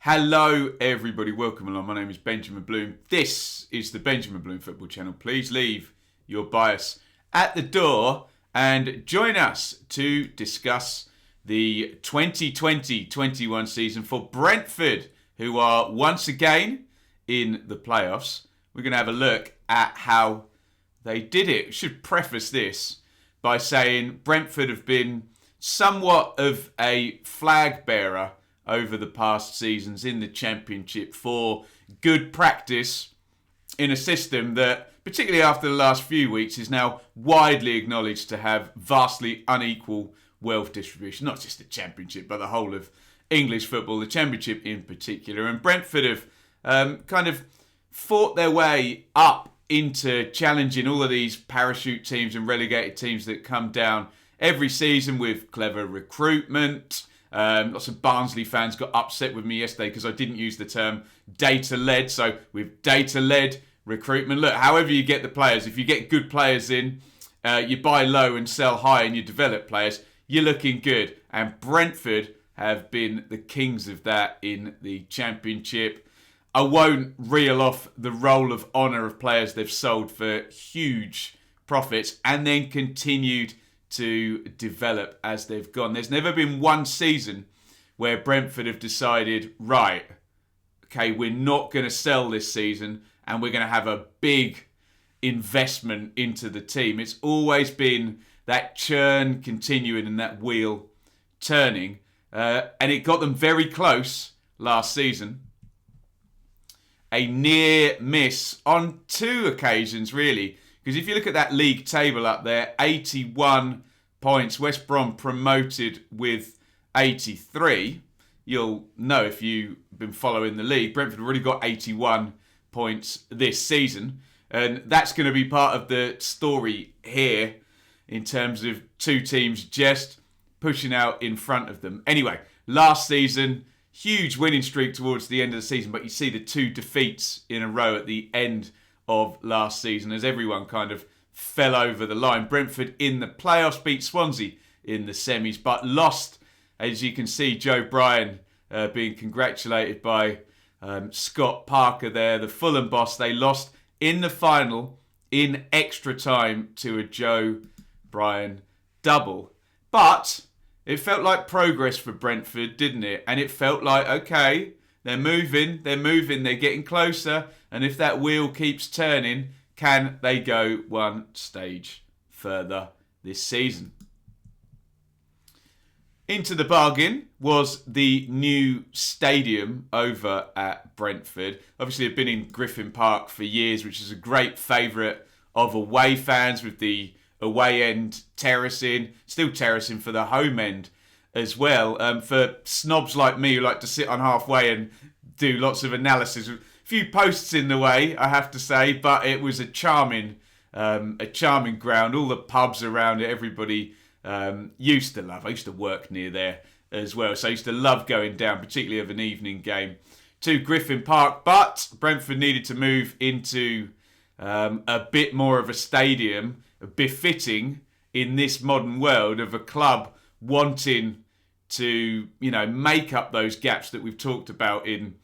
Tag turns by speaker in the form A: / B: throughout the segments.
A: Hello everybody, welcome along. My name is Benjamin Bloom. This is the Benjamin Bloom Football Channel. Please leave your bias at the door and join us to discuss the 2020-21 season for Brentford, who are once again in the playoffs. We're going to have a look at how they did it. I should preface this by saying Brentford have been somewhat of a flag bearer over the past seasons in the Championship for good practice in a system that, particularly after the last few weeks, is now widely acknowledged to have vastly unequal wealth distribution. Not just the Championship, but the whole of English football, the Championship in particular. And Brentford have kind of fought their way up into challenging all of these parachute teams and relegated teams that come down every season with clever recruitment. Lots of Barnsley fans got upset with me yesterday because I didn't use the term data-led. So with data-led recruitment, look, however you get the players, if you get good players in, you buy low and sell high and you develop players, you're looking good. And Brentford have been the kings of that in the Championship. I won't reel off the roll of honour of players they've sold for huge profits and then continued to develop as they've gone. There's never been one season where Brentford have decided, right, okay, we're not going to sell this season and we're going to have a big investment into the team. It's always been that churn continuing and that wheel turning. And it got them very close last season. A near miss on two occasions, really. Because if you look at that league table up there, 81 points, West Brom promoted with 83. You'll know if you've been following the league, Brentford already got 81 points this season. And that's going to be part of the story here in terms of two teams just pushing out in front of them. Anyway, last season, huge winning streak towards the end of the season, but you see the two defeats in a row at the end of last season as everyone kind of fell over the line. Brentford in the playoffs beat Swansea in the semis, but lost, as you can see, Joe Bryan being congratulated by Scott Parker there, the Fulham boss. They lost in the final in extra time to a Joe Bryan double. But it felt like progress for Brentford, didn't it? And it felt like, okay, they're moving, they're getting closer. And if that wheel keeps turning, can they go one stage further this season? Into the bargain was the new stadium over at Brentford. Obviously, I've been in Griffin Park for years, which is a great favourite of away fans with the away end terracing, still terracing for the home end as well. For snobs like me who like to sit on halfway and do lots of analysis. A few posts in the way, I have to say, but it was a charming ground. All the pubs around it, everybody used to love. I used to work near there as well, so I used to love going down, particularly of an evening game, to Griffin Park. But Brentford needed to move into a bit more of a stadium befitting in this modern world of a club wanting to, make up those gaps that we've talked about in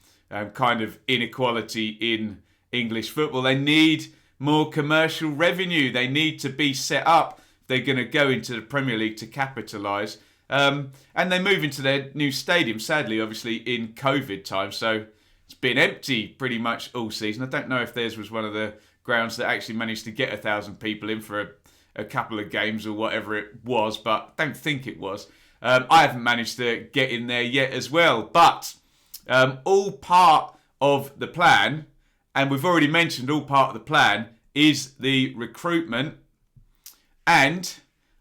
A: kind of inequality in English football. They need more commercial revenue. They need to be set up. They're going to go into the Premier League to capitalise. And they move into their new stadium, sadly, obviously, in COVID time. So it's been empty pretty much all season. I don't know if theirs was one of the grounds that actually managed to get 1,000 people in for a couple of games or whatever it was, but I don't think it was. I haven't managed to get in there yet as well. But all part of the plan, and we've already mentioned all part of the plan, is the recruitment. And,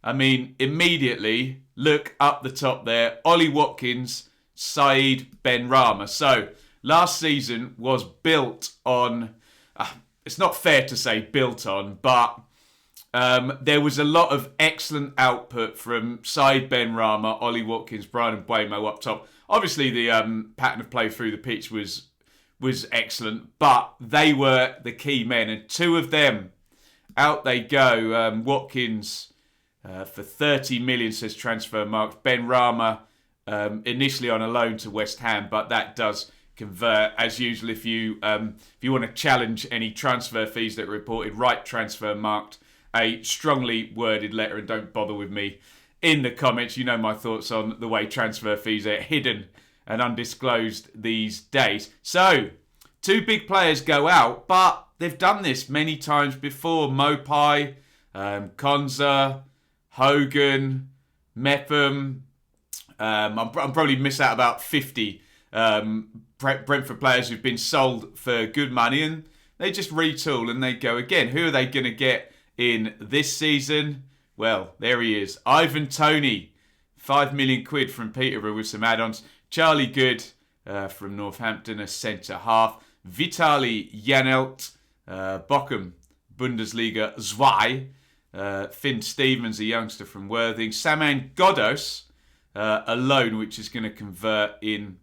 A: immediately, look up the top there, Ollie Watkins, Saeed Benrahma. So, last season was built on, it's not fair to say built on, but there was a lot of excellent output from Saeed Benrahma, Ollie Watkins, Brian Mbeumo up top. Obviously, the pattern of play through the pitch was excellent, but they were the key men. And two of them, out they go. Watkins for 30 million, says Transfer Markt. Benrahma initially on a loan to West Ham, but that does convert. As usual, if you want to challenge any transfer fees that are reported, write transfer marked a strongly worded letter and don't bother with me in the comments. You know my thoughts on the way transfer fees are hidden and undisclosed these days. So, 2 big players go out, but they've done this many times before. Mopai, Konza, Hogan, Mepham. I'm probably miss out about 50 Brentford players who've been sold for good money, and they just retool and they go again. Who are they going to get in this season? Well, there he is. Ivan Toney, 5 million quid from Peterborough with some add-ons. Charlie Good from Northampton, a centre-half. Vitali Janelt, Bochum, Bundesliga 2. Finn Stevens, a youngster from Worthing. Saman Ghoddos, a loan which is going to convert in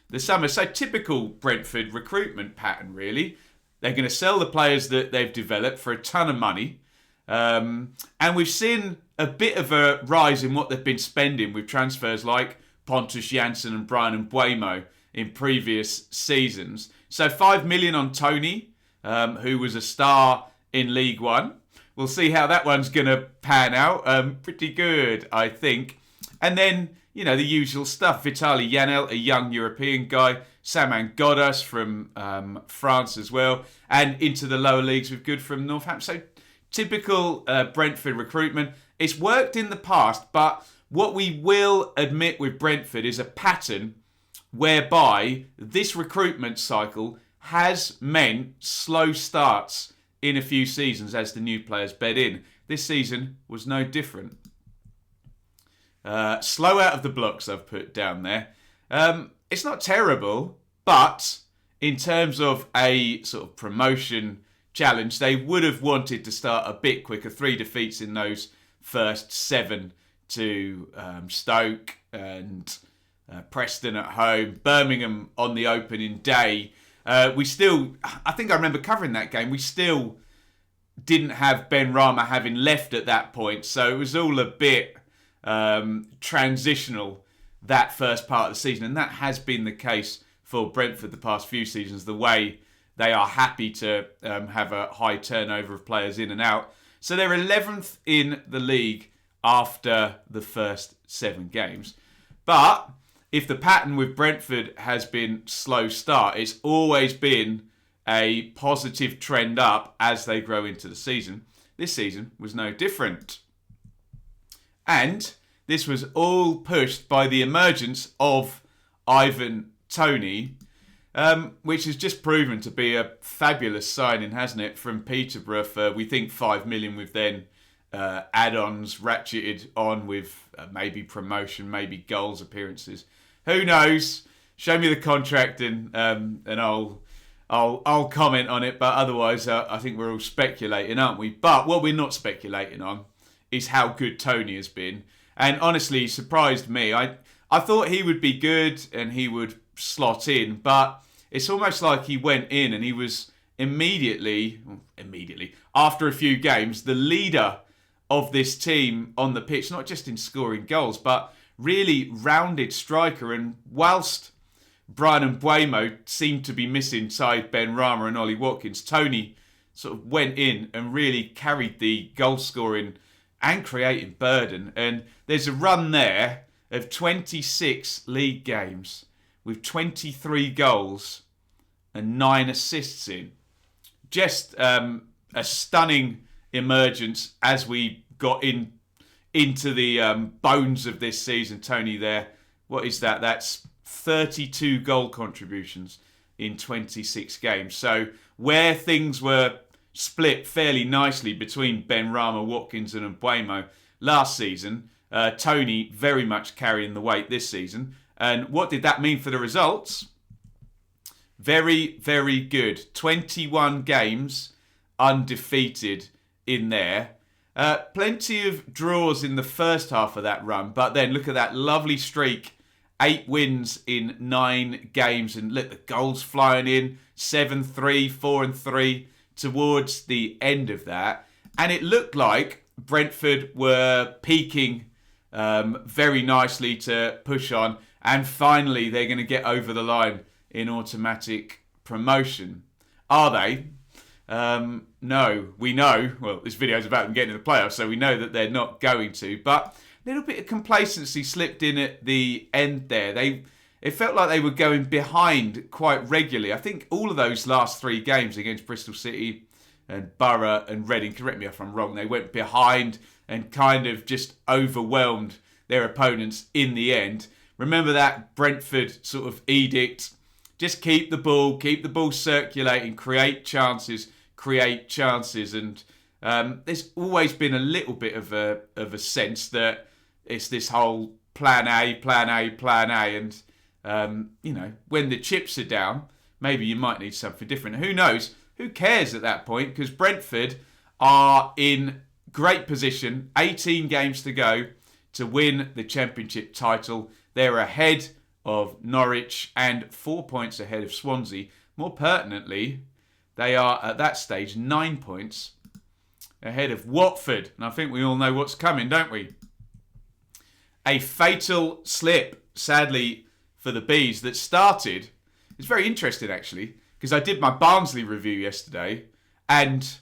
A: the summer. So typical Brentford recruitment pattern, really. They're going to sell the players that they've developed for a ton of money. And we've seen a bit of a rise in what they've been spending with transfers like Pontus Jansson and Brian Mbeumo in previous seasons. So 5 million on Toney, who was a star in League One. We'll see how that one's going to pan out. Pretty good, I think. And then, you know, the usual stuff. Vitali Janelt, a young European guy. Saman Ghoddos from France as well. And into the lower leagues with good from Northampton. So typical Brentford recruitment. It's worked in the past, but what we will admit with Brentford is a pattern whereby this recruitment cycle has meant slow starts in a few seasons as the new players bed in. This season was no different. Slow out of the blocks I've put down there. It's not terrible, but in terms of a sort of promotion challenge, they would have wanted to start a bit quicker. 3 defeats in those first 7 to Stoke and Preston at home, Birmingham on the opening day. I think I remember covering that game. We still didn't have Ben Rama having left at that point, so it was all a bit transitional that first part of the season, and that has been the case for Brentford the past few seasons. The way they are happy to have a high turnover of players in and out. So they're 11th in the league after the first 7 games. But if the pattern with Brentford has been slow start, it's always been a positive trend up as they grow into the season. This season was no different. And this was all pushed by the emergence of Ivan Toney, which has just proven to be a fabulous signing, hasn't it, from Peterborough for, we think, 5 million with then add-ons ratcheted on with maybe promotion, maybe goals appearances. Who knows? Show me the contract and I'll comment on it. But otherwise, I think we're all speculating, aren't we? But what we're not speculating on is how good Toney has been. And honestly, he surprised me. I thought he would be good and he would slot in, but it's almost like he went in and he was immediately, after a few games, the leader of this team on the pitch, not just in scoring goals, but really rounded striker. And whilst Brian Mbeumo seemed to be missing side Ben Rama and Ollie Watkins, Toney sort of went in and really carried the goal scoring and creating burden. And there's a run there of 26 league games with 23 goals and 9 assists in. Just a stunning emergence as we got into the bones of this season. Toney there, what is that? That's 32 goal contributions in 26 games. So where things were split fairly nicely between Ben Rama, Watkins and Mbeumo last season, Toney very much carrying the weight this season. And what did that mean for the results? Very, very good. 21 games undefeated in there. Plenty of draws in the first half of that run, but then look at that lovely streak. 8 wins in 9 games, and look, the goals flying in. 7-3, 4-3 towards the end of that. And it looked like Brentford were peaking very nicely to push on. And finally, they're going to get over the line in automatic promotion. Are they? No, we know. Well, this video is about them getting to the playoffs, so we know that they're not going to. But a little bit of complacency slipped in at the end there. It felt like they were going behind quite regularly. I think all of those last 3 games against Bristol City and Borough and Reading, correct me if I'm wrong, they went behind and kind of just overwhelmed their opponents in the end. Remember that Brentford sort of edict? Just keep the ball circulating, create chances. And there's always been a little bit of a sense that it's this whole plan A. And, when the chips are down, maybe you might need something different. Who knows? Who cares at that point? Because Brentford are in great position, 18 games to go to win the Championship title. They're ahead of Norwich and 4 points ahead of Swansea. More pertinently, they are at that stage 9 points ahead of Watford. And I think we all know what's coming, don't we? A fatal slip, sadly, for the Bees that started. It's very interesting, actually, because I did my Barnsley review yesterday and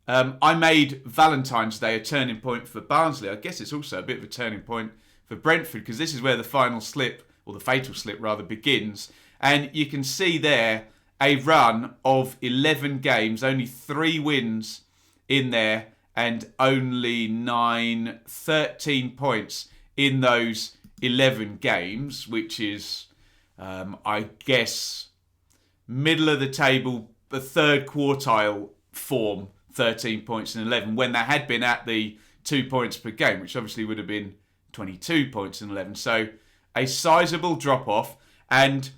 A: I made Valentine's Day a turning point for Barnsley. I guess it's also a bit of a turning point for Brentford because this is where the final slip, or the fatal slip rather, begins. And you can see there a run of 11 games, only 3 wins in there and only 13 points in those 11 games, which is, I guess, middle of the table, the third quartile form, 13 points in 11, when they had been at the 2 points per game, which obviously would have been 22 points in 11. So a sizable drop-off. And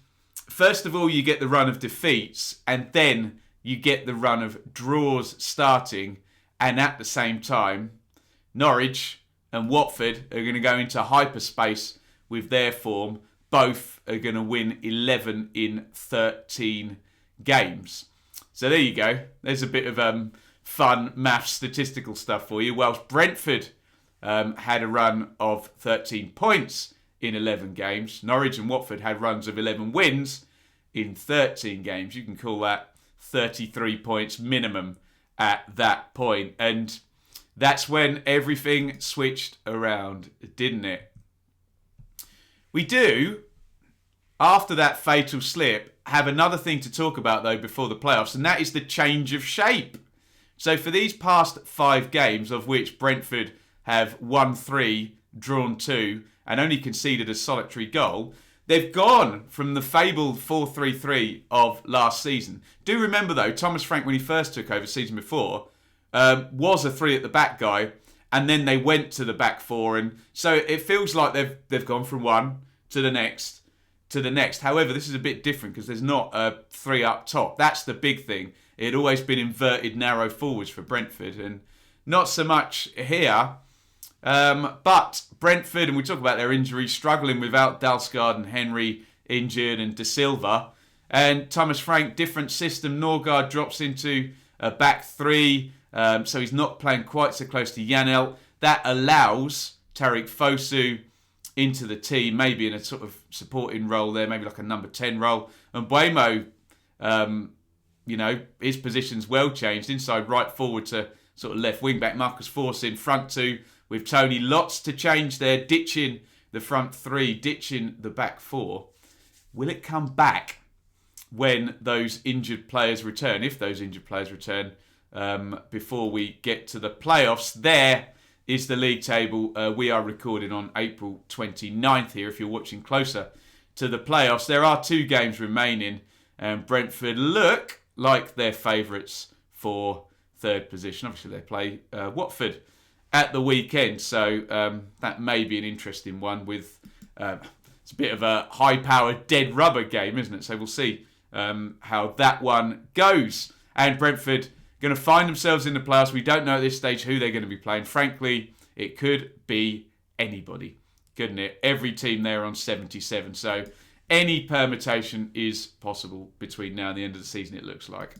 A: first of all, you get the run of defeats, and then you get the run of draws starting. And at the same time, Norwich and Watford are going to go into hyperspace with their form. Both are going to win 11 in 13 games. So there you go. There's a bit of fun maths statistical stuff for you. Whilst Brentford had a run of 13 points in 11 games, Norwich and Watford had runs of 11 wins in 13 games. You can call that 33 points minimum at that point. And that's when everything switched around, didn't it? We do, after that fatal slip, have another thing to talk about, though, before the playoffs, and that is the change of shape. So for these past 5 games, of which Brentford have won 3, drawn 2, and only conceded a solitary goal, they've gone from the fabled 4-3-3 of last season. Do remember, though, Thomas Frank, when he first took over the season before, was a 3 at the back guy, and then they went to the back 4, and so it feels like they've gone from one to the next to the next. However, this is a bit different because there's not a 3 up top. That's the big thing. It had always been inverted narrow forwards for Brentford, and not so much here. But Brentford, and we talk about their injuries, struggling without Dalsgaard and Henry injured and De Silva. And Thomas Frank, different system. Norgard drops into a back 3, so he's not playing quite so close to Iain. That allows Tariq Fosu into the team, maybe in a sort of supporting role there, maybe like a number 10 role. And Buemo, his position's well changed, inside right forward to sort of left wing back. Marcus Force in front 2 with Tony. Lots to change there, ditching the front 3, ditching the back 4. Will it come back when those injured players return? If those injured players return before we get to the playoffs, there is the league table. We are recording on April 29th here. If you're watching closer to the playoffs, there are 2 games remaining, and Brentford look like they're favourites for 3rd position. Obviously, they play Watford at the weekend, so that may be an interesting one. With it's a bit of a high-powered dead rubber game, isn't it? So we'll see how that one goes. And Brentford going to find themselves in the playoffs. We don't know at this stage who they're going to be playing. Frankly, it could be anybody, couldn't it? Every team there on 77. So any permutation is possible between now and the end of the season, it looks like.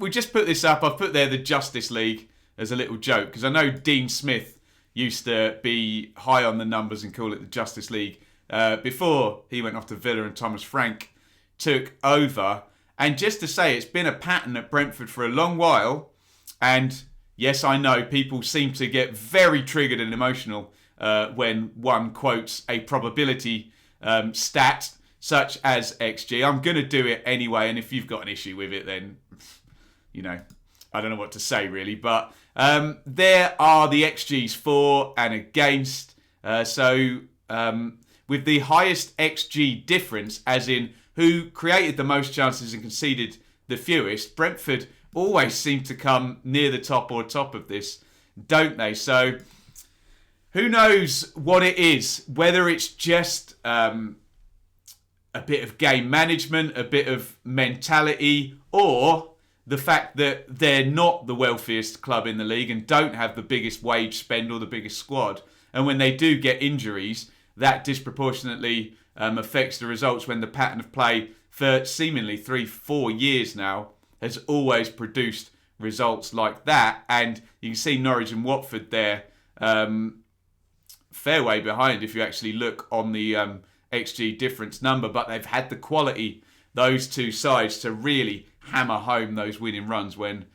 A: We just put this up. I've put there the Justice League as a little joke, because I know Dean Smith used to be high on the numbers and call it the Justice League before he went off to Villa and Thomas Frank took over. And just to say, it's been a pattern at Brentford for a long while. And yes, I know people seem to get very triggered and emotional when one quotes a probability stat such as XG. I'm going to do it anyway, and if you've got an issue with it, then, you know, I don't know what to say really. But there are the XGs for and against. So with the highest XG difference, as in who created the most chances and conceded the fewest, Brentford always seem to come near the top or top of this, don't they? So who knows what it is, whether it's just a bit of game management, a bit of mentality, or the fact that they're not the wealthiest club in the league and don't have the biggest wage spend or the biggest squad. And when they do get injuries, that disproportionately affects the results, when the pattern of play for seemingly 3-4 years now has always produced results like that. And you can see Norwich and Watford there, fair way behind if you actually look on the XG difference number, but they've had the quality, those two sides, to really hammer home those winning runs. When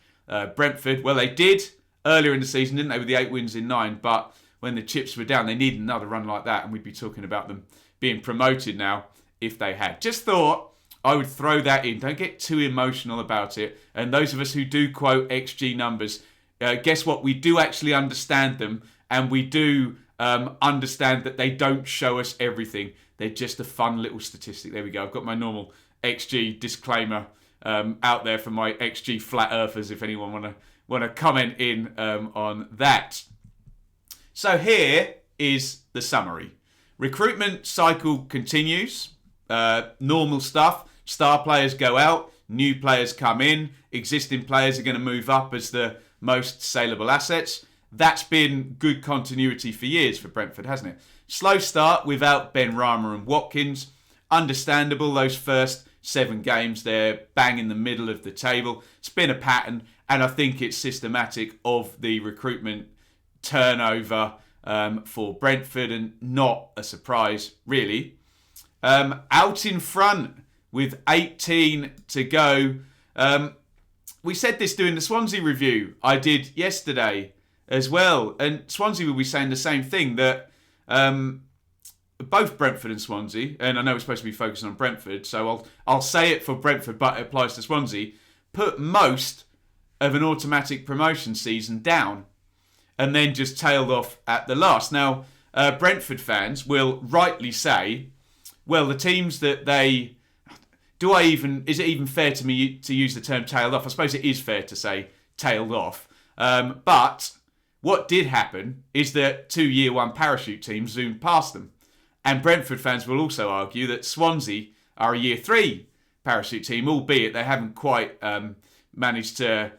A: Brentford, well, they did earlier in the season, didn't they, with the 8 wins in 9, but when the chips were down, they needed another run like that, and we'd be talking about them being promoted now if they had. Just thought I would throw that in. Don't get too emotional about it. And those of us who do quote XG numbers, guess what? We do actually understand them, and we do understand that they don't show us everything. They're just a fun little statistic. There we go. I've got my normal XG disclaimer out there for my XG flat earthers, if anyone want to comment in on that. So here is the summary. Recruitment cycle continues. Normal stuff. Star players go out. New players come in. Existing players are going to move up as the most saleable assets. That's been good continuity for years for Brentford, hasn't it? Slow start without Ben Rama and Watkins. Understandable, those first 7 games, they're bang in the middle of the table. It's been a pattern, and I think it's systematic of the recruitment turnover for Brentford, and not a surprise, really. Out in front with 18 to go. We said this doing the Swansea review I did yesterday as well, and Swansea will be saying the same thing, that both Brentford and Swansea, and I know we're supposed to be focusing on Brentford, so I'll say it for Brentford, but it applies to Swansea, put most of an automatic promotion season down and then just tailed off at the last. Now, Brentford fans will rightly say, well, the teams that they... is it even fair to me to use the term tailed off? I suppose it is fair to say tailed off. But what did happen is that 2 Year 1 parachute teams zoomed past them. And Brentford fans will also argue that Swansea are a Year 3 parachute team, albeit they haven't quite managed to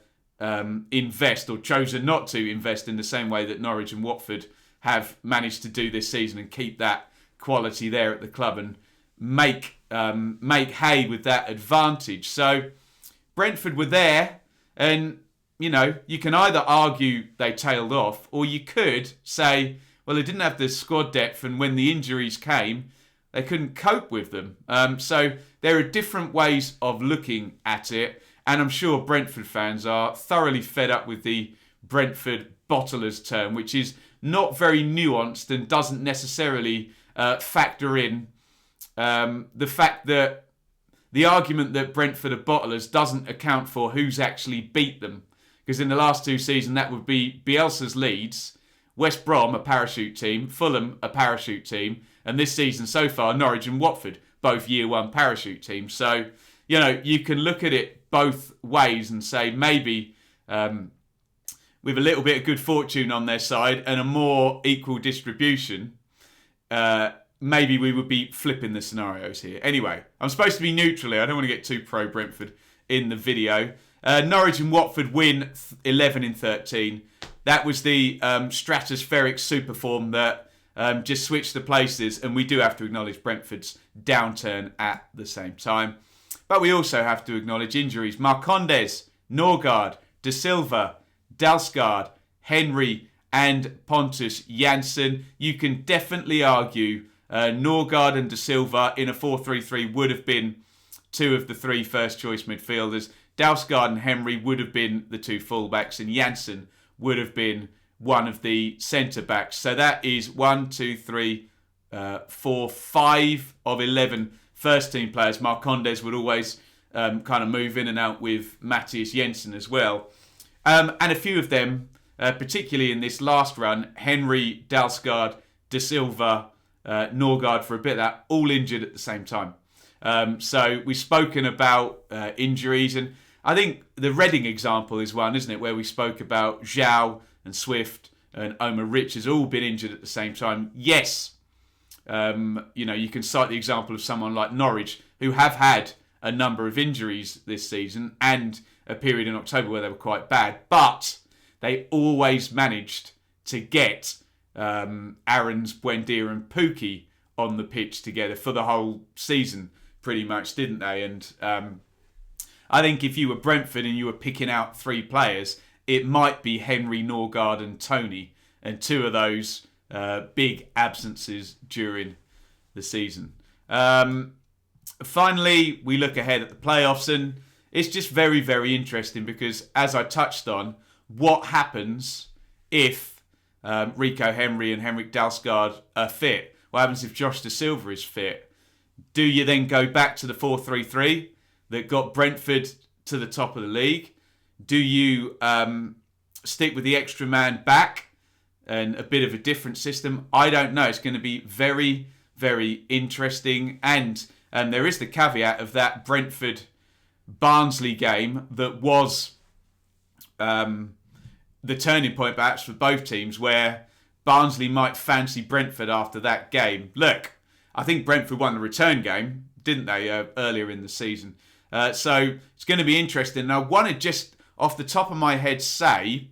A: invest, or chosen not to invest in the same way that Norwich and Watford have managed to do this season, and keep that quality there at the club and make hay with that advantage. So Brentford were there, and you know, you can either argue they tailed off, or you could say, well, they didn't have the squad depth, and when the injuries came, they couldn't cope with them. So there are different ways of looking at it, and I'm sure Brentford fans are thoroughly fed up with the Brentford bottlers term, which is not very nuanced and doesn't necessarily factor in the fact that the argument that Brentford are bottlers doesn't account for who's actually beat them. Because in the last 2 seasons, that would be Bielsa's Leeds, West Brom, a parachute team, Fulham, a parachute team, and this season so far, Norwich and Watford, both Year 1 parachute teams. So, you know, you can look at it both ways and say maybe with a little bit of good fortune on their side and a more equal distribution, maybe we would be flipping the scenarios here. Anyway, I'm supposed to be neutral here. I don't want to get too pro-Brentford in the video. Norwich and Watford win 11 in 13. That was the stratospheric super form that just switched the places, and we do have to acknowledge Brentford's downturn at the same time. But we also have to acknowledge injuries. Marcondes, Norgard, De Silva, Dalsgaard, Henry and Pontus Jansson. You can definitely argue Norgard and De Silva in a 4-3-3 would have been two of the three first choice midfielders. Dalsgaard and Henry would have been the two fullbacks, and Janssen would have been one of the centre backs. So that is 1, 2, 3, 4, 5 of 11 first team players. Marcondes would always kind of move in and out with Matthias Jensen as well. And a few of them, particularly in this last run, Henry, Dalsgaard, De Silva, Norgard for a bit of that, all injured at the same time. So we've spoken about injuries, and I think the Reading example is one, isn't it, where we spoke about Zhao and Swift and Omar Richards all been injured at the same time. Yes, you can cite the example of someone like Norwich, who have had a number of injuries this season and a period in October where they were quite bad, but they always managed to get Aarons, Buendia and Pookie on the pitch together for the whole season, pretty much, didn't they? And I think if you were Brentford and you were picking out three players, it might be Henry, Norgard and Tony, and two of those big absences during the season. Finally, we look ahead at the playoffs, and it's just very, very interesting because, as I touched on, what happens if Rico Henry and Henrik Dalsgaard are fit? What happens if Josh De Silva is fit? Do you then go back to the 4-3-3 that got Brentford to the top of the league? Do you stick with the extra man back and a bit of a different system? I don't know. It's going to be very, very interesting. And there is the caveat of that Brentford-Barnsley game that was the turning point perhaps for both teams, where Barnsley might fancy Brentford after that game. Look, I think Brentford won the return game, didn't they, earlier in the season? So it's going to be interesting. And I want to just, off the top of my head, say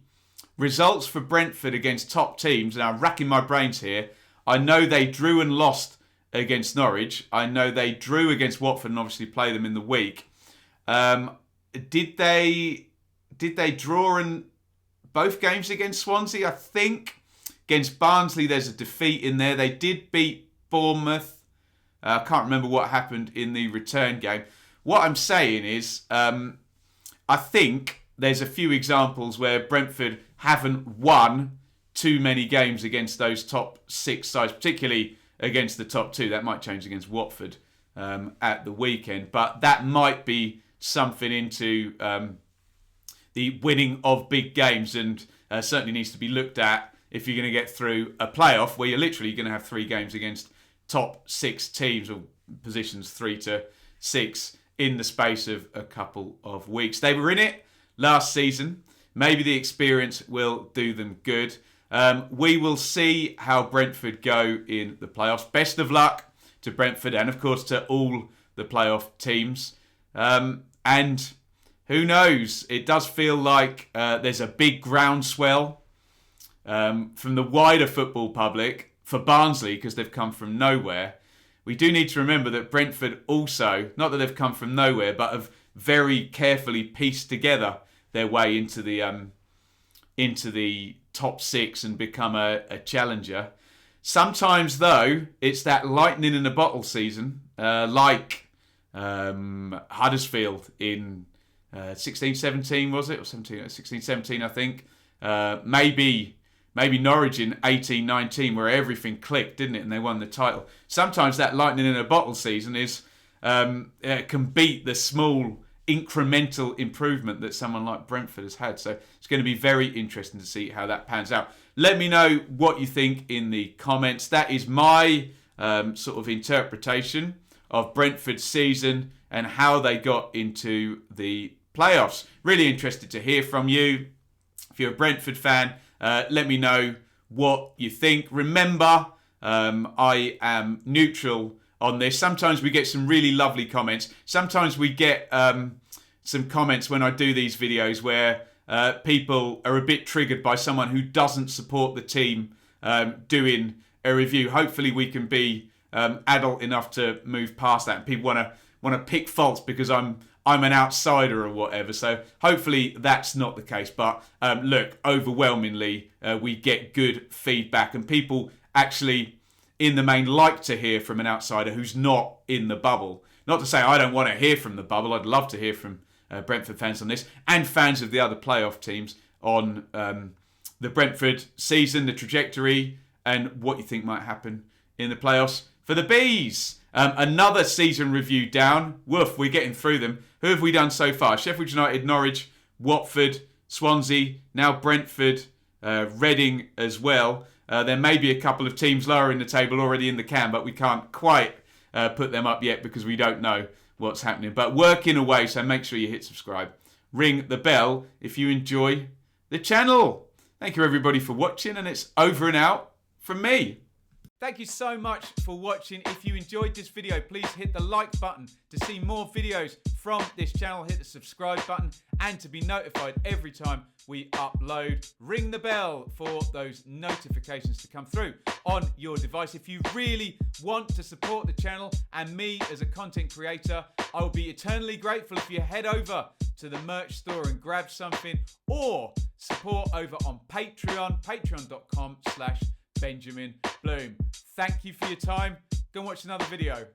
A: results for Brentford against top teams. And I'm racking my brains here. I know they drew and lost against Norwich. I know they drew against Watford and obviously play them in the week. Did they draw in both games against Swansea? I think against Barnsley there's a defeat in there. They did beat Bournemouth. I can't remember what happened in the return game. What I'm saying is, I think there's a few examples where Brentford haven't won too many games against those top six sides, particularly against the top two. That might change against Watford at the weekend, but that might be something into the winning of big games, and certainly needs to be looked at if you're going to get through a playoff where you're literally going to have three games against top six teams, or positions 3 to 6 in the space of a couple of weeks. They were in it last season. Maybe the experience will do them good. We will see how Brentford go in the playoffs. Best of luck to Brentford and, of course, to all the playoff teams. And who knows? It does feel like there's a big groundswell from the wider football public for Barnsley, because they've come from nowhere. We do need to remember that Brentford also, not that they've come from nowhere, but have very carefully pieced together their way into the top six and become a challenger. Sometimes, though, it's that lightning in a bottle season, like Huddersfield in 16-17, was it? Or 16-17, I think. Maybe Norwich in 18-19, where everything clicked, didn't it? And they won the title. Sometimes that lightning in a bottle season is can beat the small incremental improvement that someone like Brentford has had. So it's going to be very interesting to see how that pans out. Let me know what you think in the comments. That is my sort of interpretation of Brentford's season and how they got into the playoffs. Really interested to hear from you. If you're a Brentford fan, let me know what you think. Remember, I am neutral on this. Sometimes we get some really lovely comments. Sometimes we get some comments when I do these videos where people are a bit triggered by someone who doesn't support the team doing a review. Hopefully we can be adult enough to move past that. And people want to pick faults because I'm an outsider or whatever. So hopefully that's not the case. But look, overwhelmingly we get good feedback, and people actually in the main, like to hear from an outsider who's not in the bubble. Not to say I don't want to hear from the bubble. I'd love to hear from Brentford fans on this, and fans of the other playoff teams on the Brentford season, the trajectory, and what you think might happen in the playoffs for the Bees. Another season review down. Woof, we're getting through them. Who have we done so far? Sheffield United, Norwich, Watford, Swansea, now Brentford, Reading as well. There may be a couple of teams lower in the table already in the can, but we can't quite put them up yet because we don't know what's happening. But working away, so make sure you hit subscribe. Ring the bell if you enjoy the channel. Thank you everybody for watching, and it's over and out from me. Thank you so much for watching. If you enjoyed this video, please hit the like button to see more videos from this channel. Hit the subscribe button, and to be notified every time we upload, ring the bell for those notifications to come through on your device. If you really want to support the channel and me as a content creator, I will be eternally grateful if you head over to the merch store and grab something, or support over on Patreon, patreon.com/Benjamin Bloom. Thank you for your time. Go and watch another video.